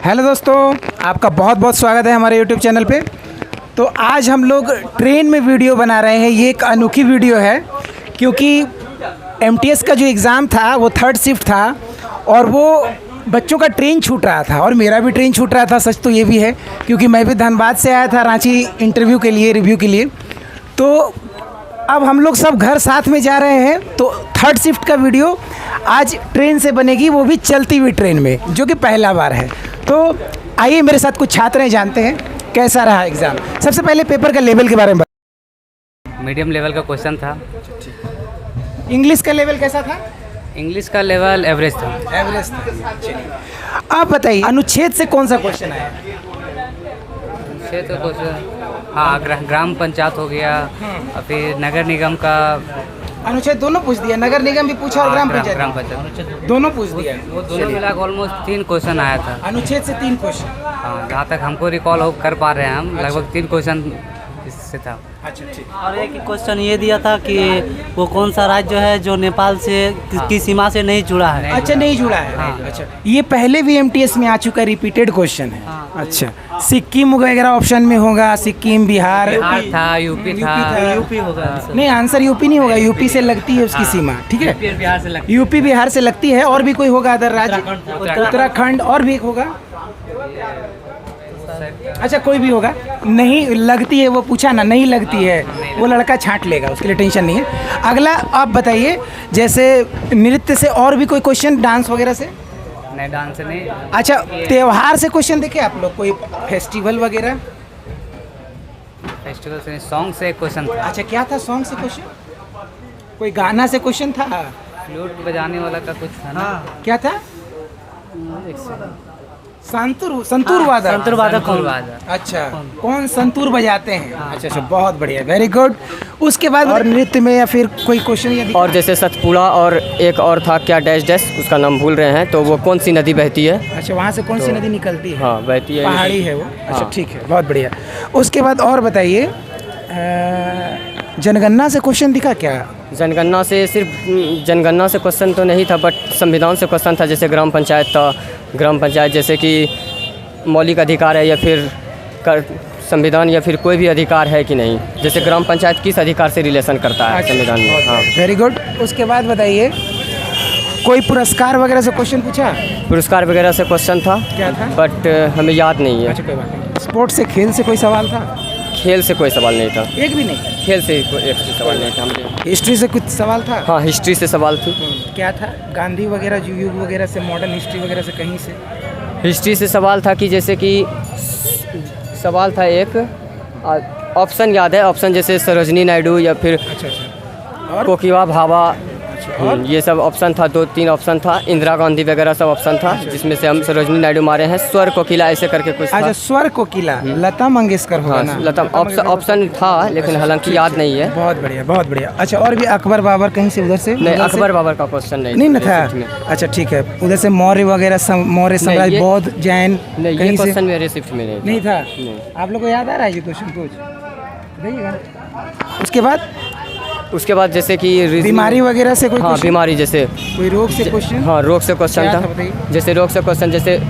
Hello दोस्तों, आपका बहुत बहुत स्वागत है हमारे यूट्यूब चैनल पे। तो आज हम लोग ट्रेन में वीडियो बना रहे हैं। ये एक अनोखी वीडियो है क्योंकि एमटीएस का जो एग्ज़ाम था वो थर्ड शिफ्ट था और वो बच्चों का ट्रेन छूट रहा था और मेरा भी ट्रेन छूट रहा था। सच तो ये भी है क्योंकि मैं भी धनबाद से आया था रांची इंटरव्यू के लिए, रिव्यू के लिए। तो अब हम लोग सब घर साथ में जा रहे हैं, तो थर्ड शिफ्ट का वीडियो आज ट्रेन से बनेगी, वो भी चलती हुई ट्रेन में, जो कि पहला बार है। तो आइए मेरे साथ कुछ छात्र हैं, जानते हैं कैसा रहा एग्ज़ाम। सबसे पहले पेपर का लेवल के बारे में मीडियम लेवल का क्वेश्चन था। इंग्लिश का लेवल कैसा था? इंग्लिश का लेवल एवरेज था। एवरेज था। आप बताइए, अनुच्छेद से कौन सा क्वेश्चन आया? अनुच्छेद का क्वेश्चन, हाँ, ग्राम पंचायत हो गया और फिर नगर निगम का अनुच्छेद दोनों पूछ दिया, नगर निगम भी पूछा और ग्राम ग्राम पंचायत पंचायत दोनों पूछ दिया। वो दोनों मिला ऑलमोस्ट 3 क्वेश्चन आया था। अनुच्छेद से 3 क्वेश्चन। हाँ, जहाँ तक हमको रिकॉल हो कर पा रहे हैं हम, लगभग 3 क्वेश्चन इससे था। अच्छा, ठीक। और एक क्वेश्चन ये दिया था कि वो कौन सा राज्य है जो नेपाल से की सीमा से नहीं जुड़ा है। अच्छा, नहीं जुड़ा है। हाँ। अच्छा, ये पहले भी एमटीएस में आ चुका रिपीटेड क्वेश्चन है। हाँ। अच्छा, सिक्किम वगैरह ऑप्शन में होगा, सिक्किम, बिहार था, यूपी था। यूपी होगा आंसर। नहीं, आंसर यूपी नहीं होगा, यूपी से लगती है उसकी सीमा। ठीक है, फिर बिहार से लगता यूपी बिहार से लगती है। और भी कोई होगा अदर राज्य? उत्तराखंड और भी एक होगा। अच्छा, कोई भी होगा। नहीं लगती है वो पूछा ना, नहीं लगती है वो लड़का छांट लेगा, उसके लिए टेंशन नहीं है। अगला आप बताइए, जैसे नृत्य से और भी कोई क्वेश्चन, डांस वगैरह से? नहीं, डांस से नहीं। अच्छा, त्योहार से क्वेश्चन देखे आप लोग, कोई फेस्टिवल वगैरह? फेस्टिवल से नहीं, सॉन्ग से क्वेश्चन था। अच्छा, क्या था सॉन्ग से क्वेश्चन? कोई गाना से क्वेश्चन था? फ्लूट बजाने वाला का कुछ था ना। क्या था? संतूर वादक। संतूर वादक कौन? अच्छा, कौन संतूर बजाते हैं? अच्छा अच्छा, बहुत बढ़िया, वेरी गुड। उसके बाद और नृत्य में या फिर कोई क्वेश्चन यदि? और जैसे सतपुड़ा और एक और था क्या डैश डैश, उसका नाम भूल रहे हैं, तो वो कौन सी नदी बहती है? अच्छा, वहाँ से कौन सी नदी निकलती है? हाँ, बहती है, पहाड़ी है वो। अच्छा, हाँ। ठीक है, बहुत बढ़िया। उसके बाद और बताइए, जनगणना से क्वेश्चन दिखा क्या? जनगणना से सिर्फ जनगणना से क्वेश्चन तो नहीं था, बट संविधान से क्वेश्चन था। जैसे ग्राम पंचायत था, ग्राम पंचायत जैसे कि मौलिक अधिकार है या फिर संविधान या फिर कोई भी अधिकार है कि नहीं, जैसे ग्राम पंचायत किस अधिकार से रिलेशन करता है संविधान में। हाँ, वेरी गुड। उसके बाद बताइए, कोई पुरस्कार वगैरह से क्वेश्चन पूछा? पुरस्कार वगैरह से क्वेश्चन था, क्या था? बट हमें याद नहीं है। अच्छा, कोई बात नहीं। स्पोर्ट्स से, खेल से कोई सवाल था? खेल से कोई सवाल नहीं था। एक भी नहीं? खेल से कोई एक भी सवाल नहीं था हमने। हिस्ट्री से कुछ सवाल था? हाँ, हिस्ट्री से सवाल थी। क्या था? गांधी वगैरह, युग वगैरह से, मॉडर्न हिस्ट्री वगैरह से, कहीं से? हिस्ट्री से सवाल था कि जैसे कि सवाल था एक, ऑप्शन याद है, ऑप्शन जैसे सरोजनी नायडू या फिर अच्छा अच्छा। और कोकिवा भाभा, और? ये सब ऑप्शन था, 2-3 ऑप्शन था। इंदिरा गांधी वगैरह सब ऑप्शन था, जिसमें से हम सरोजनी नायडू मारे हैं। स्वर कोकिला ऐसे करके कुछ था। अच्छा, स्वर कोकिला, लता मंगेशकर होगा ना? हाँ, लता ऑप्शन था, लेकिन हालांकि याद नहीं है। बहुत बढ़िया, बहुत बढ़िया। अच्छा, और भी अकबर बाबर कहीं से, उधर से? नहीं, उधर से? अकबर बाबर का क्वेश्चन नहीं ना था? अच्छा, ठीक है। उधर से मौर्य वगैरह, मौर्य साम्राज्य, ये- बौद्ध, जैन, नहीं, ये कहीं से? क्वेश्चन मेरे शिफ्ट में नहीं था? नहीं। आप लोग को याद आ रहा है ये क्वेश्चन कुछ? बताइएगा। उसके बाद उसके बाद जैसे कि बीमारी वगैरह से कोई हाँ, क्वेश्चन? बीमारी जैसे कोई रोग से क्वेश्चन? हाँ, रोग से क्वेश्चन क्या था। था बताइए? जैसे रोग से क्वेश्चन, जैसे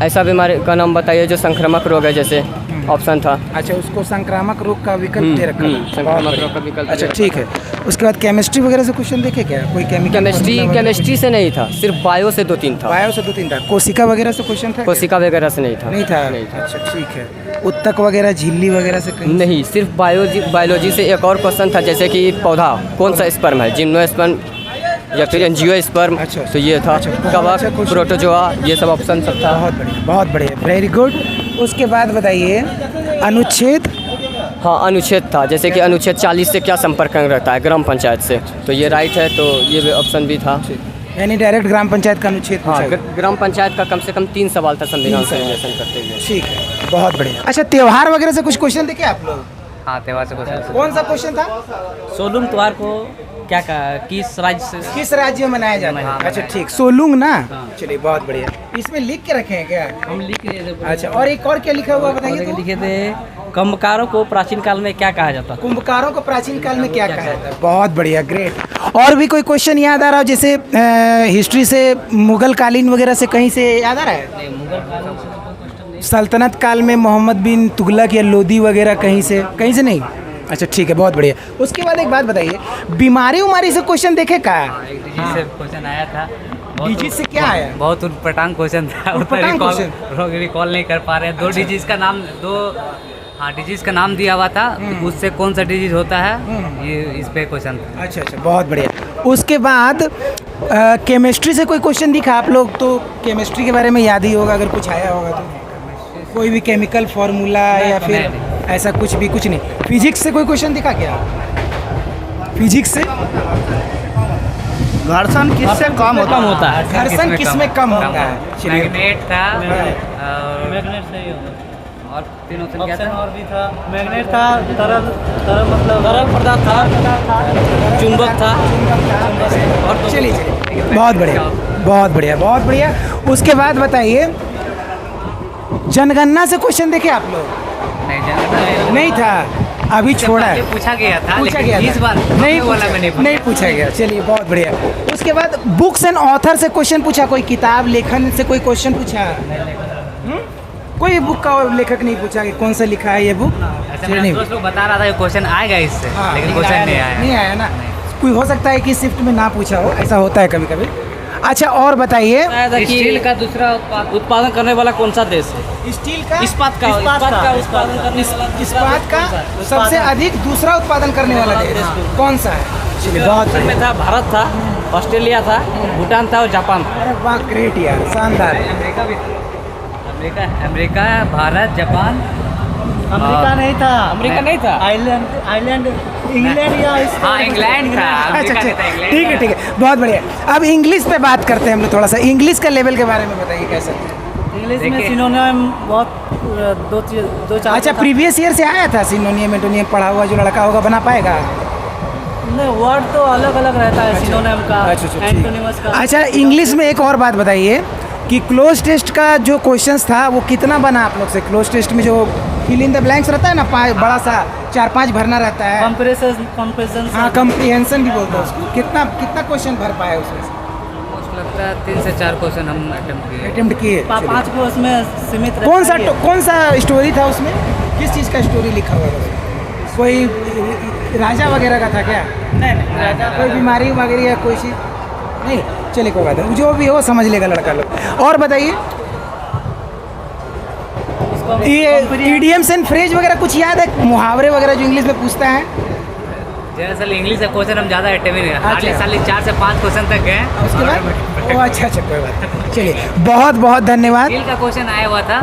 ऐसा बीमारी का नाम बताइए जो संक्रामक रोग है, जैसे ऑप्शन था। अच्छा, उसको संक्रामक रोग का विकल्प दे रखा था। संक्रामक रोग का विकल्प। अच्छा, ठीक है। उसके बाद केमिस्ट्री वगैरह से क्वेश्चन देखे क्या? कोई केमिस्ट्री से नहीं था, सिर्फ बायो से 2-3 था। बायो से 2-3 था। कोशिका वगैरह से क्वेश्चन था? कोशिका वगैरह से नहीं था। नहीं था? अच्छा, ठीक है। उत्तक वगैरह, झिल्ली वगैरह से कहीं? नहीं, सिर्फ बायोलॉजी से एक और क्वेश्चन था, जैसे कि पौधा कौन सा स्पर्म है, जिम्नोस्पर्म या फिर एंजियोस्पर्म। अच्छा। तो ये था अच्छा, बहुत कवक, अच्छा क्वेश्चन। प्रोटोजोआ, ये सब ऑप्शन सब था। बहुत बढ़िया, बहुत बढ़िया, वेरी गुड। उसके बाद बताइए, अनुच्छेद? हाँ, अनुच्छेद था, जैसे कि अनुच्छेद 40 से क्या संपर्क रहता है ग्राम पंचायत से, तो ये राइट है, तो ये भी ऑप्शन भी था। यानी डायरेक्ट ग्राम पंचायत का अनुच्छेद हाँ, पूछा गया। ग्राम पंचायत का कम से कम 3 सवाल था संविधान से रिलेशन करते हुए। ठीक है, बहुत बढ़िया। अच्छा, त्योहार वगैरह से कुछ क्वेश्चन देखे आप लोग? हाँ, त्योहार से क्वेश्चन। कौन सा क्वेश्चन था? सोलुंग त्योहार को क्या कहा, किस राज्य से? किस राज्य में मनाया जाता है? अच्छा, ठीक, सोलुंग ना? चलिए, बहुत बढ़िया। इसमें लिख के रखे हैं क्या? हम लिख रहे थे। अच्छा, और एक और क्या लिखा हुआ बताइए तो? लिखे थे कुंभकारों को प्राचीन काल में क्या कहा जाता? कुंभकारों को प्राचीन काल में क्या कहा जाता है? बहुत बढ़िया, ग्रेट। और भी कोई क्वेश्चन याद आ रहा हो, जैसे हिस्ट्री से, मुगल कालीन वगैरह से कहीं से याद आ रहा है? मुगल काल से सल्तनत काल में मोहम्मद बिन तुगलक या लोदी वगैरह कहीं से नहीं? अच्छा ठीक है, बहुत बढ़िया। उसके बाद एक बात बताइए, बीमारी उमारी से क्वेश्चन देखे का? एक डिजीज से क्वेश्चन आया था। डिजीज से क्या आया? बहुत उटपटांग क्वेश्चन था, उटपटांग रिकॉल नहीं कर पा रहे हैं। दो डिजीज का नाम, डिजीज का नाम दिया हुआ था, तो उससे कौन सा डिजीज होता है, ये इस पे क्वेश्चन था। अच्छा, बहुत बढ़िया। उसके बाद केमिस्ट्री से कोई क्वेश्चन दिखा आप लोग तो? केमिस्ट्री के बारे में याद ही होगा, अगर कुछ आया होगा तो। कोई भी केमिकल फार्मूला या फिर ऐसा कुछ भी? कुछ नहीं। फिजिक्स से कोई क्वेश्चन दिखा क्या? फिजिक्स से घर्षण किससे कम होता है? घर्षण किसमें कम होता है? चलिए, मैग्नेट था, मैग्नेट से ही होता। और तीन ऑप्शन क्या था? और भी था, मैग्नेट था, तरल मतलब तरल पदार्थ था, चुंबक था। और चलिए, बहुत बढ़िया, बहुत बढ़िया, बहुत बढ़िया। उसके बाद बताइए, जनगणना से क्वेश्चन देखे आप लोग? नहीं था, अभी छोड़ा है। पूछा गया था, पूछा लेकिन गया इस था। बार नहीं वाला में नहीं पूछा गया। चलिए, बहुत बढ़िया। उसके बाद बुक्स एंड ऑथर से क्वेश्चन पूछा? कोई किताब लेखन से कोई क्वेश्चन पूछा? कोई बुक का लेखक नहीं पूछा कि कौन सा लिखा है ये बुक? नहीं, दोस्त लोग बता रहा था क्वेश्चन आएगा इससे, हाँ, लेकिन क्वेश्चन नहीं आया ना। कोई हो सकता है कि शिफ्ट में ना पूछा हो, ऐसा होता है कभी कभी। अच्छा, और बताइए, स्टील का दूसरा उत्पादन करने वाला कौन सा देश है? स्टील का, इस्पात का उत्पादन करने वाला इस्पात का सबसे अधिक दूसरा उत्पादन करने वाला देश कौन सा है? चलिए, बहुत में था, भारत था, ऑस्ट्रेलिया था, भूटान था और जापान था। अरे वाह, ग्रेट यार, शानदार। अमेरिका भी था। America, Bharat, Japan. अमेरिका नहीं था। अमेरिका नहीं था। आइलैंड इंग्लैंड या हाँ, इंग्लैंड था। अच्छा, अमेरिका नहीं था, इंग्लैंड ठीक है, था। ठीक है, बहुत बढ़िया। अब इंग्लिश पे बात करते हैं हम लोग थोड़ा सा। इंग्लिश का लेवल के बारे में बताइए कैसा? इंग्लिश में देखिए। सिनोनिम बहुत दो चार। अच्छा, प्रीवियस ईयर से आया था सिनोनियम एंटोनियम पढ़ा हुआ जो लड़का होगा बना पाएगा? नहीं, वर्ड तो अलग अलग रहता है सिनोनिम का, अच्छा, ठीक। एंटोनिमस का। अच्छा, इंग्लिश में एक और बात बताइए कि क्लोज टेस्ट का जो क्वेश्चंस था वो कितना बना आप लोग से? क्लोज टेस्ट में जो फिल इन द ब्लैंक्स रहता है ना, बड़ा सा 4-5 भरना रहता है। कंप्रेशन। हाँ, कंप्रीहेंशन भी बोलते हैं उसको। कितना क्वेश्चन भर पाए उसमें से? मुझको लगता है 3 से 4 क्वेश्चन हम अटेम्प्ट किए। 5 को उसमें सीमित रहता कौन सा स्टोरी था उसमें? किस चीज़ का स्टोरी लिखा हुआ था? कोई राजा वगैरह का था क्या? नहीं, कोई बीमारी वगैरह या कोई चीज़ नहीं? चलिए, कोई बात नहीं, जो भी हो समझ लेगा लड़का लोग। और बताइए, ये इडियम्स एंड फ्रेज वगैरह कुछ याद है? मुहावरे वगैरह जो इंग्लिश में पूछता है? दरअसल इंग्लिश का क्वेश्चन हम ज़्यादा अटेम्प्ट नहीं अच्छा। हार्डली साली 4 से 5 क्वेश्चन तक गए। उसके बाद अच्छा, कोई बात नहीं। चलिए, बहुत बहुत धन्यवाद। स्टील का क्वेश्चन आया हुआ था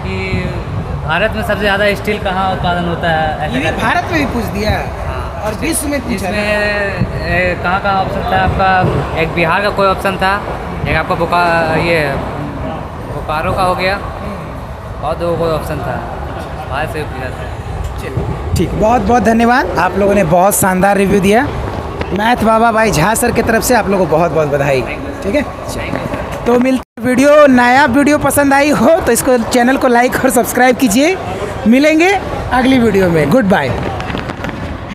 कि भारत में सबसे ज़्यादा स्टील कहाँ उत्पादन होता है, ये भी ऐसा भारत में भी पूछ दिया और विश्व में पूछा। इसमें कहाँ ऑप्शन था आपका? एक बिहार का कोई ऑप्शन था, एक आपका बोकारो का हो गया, और 2 कोई ऑप्शन था भारत से पूछा था। चलिए, ठीक, बहुत बहुत धन्यवाद। आप लोगों ने बहुत शानदार रिव्यू दिया। मैथ बाबा भाई झा सर की तरफ से आप लोगों को बहुत बहुत बधाई। ठीक है, तो मिलते वीडियो, नया वीडियो पसंद आई हो तो इसको चैनल को लाइक और सब्सक्राइब कीजिए। मिलेंगे अगली वीडियो में। Good bye.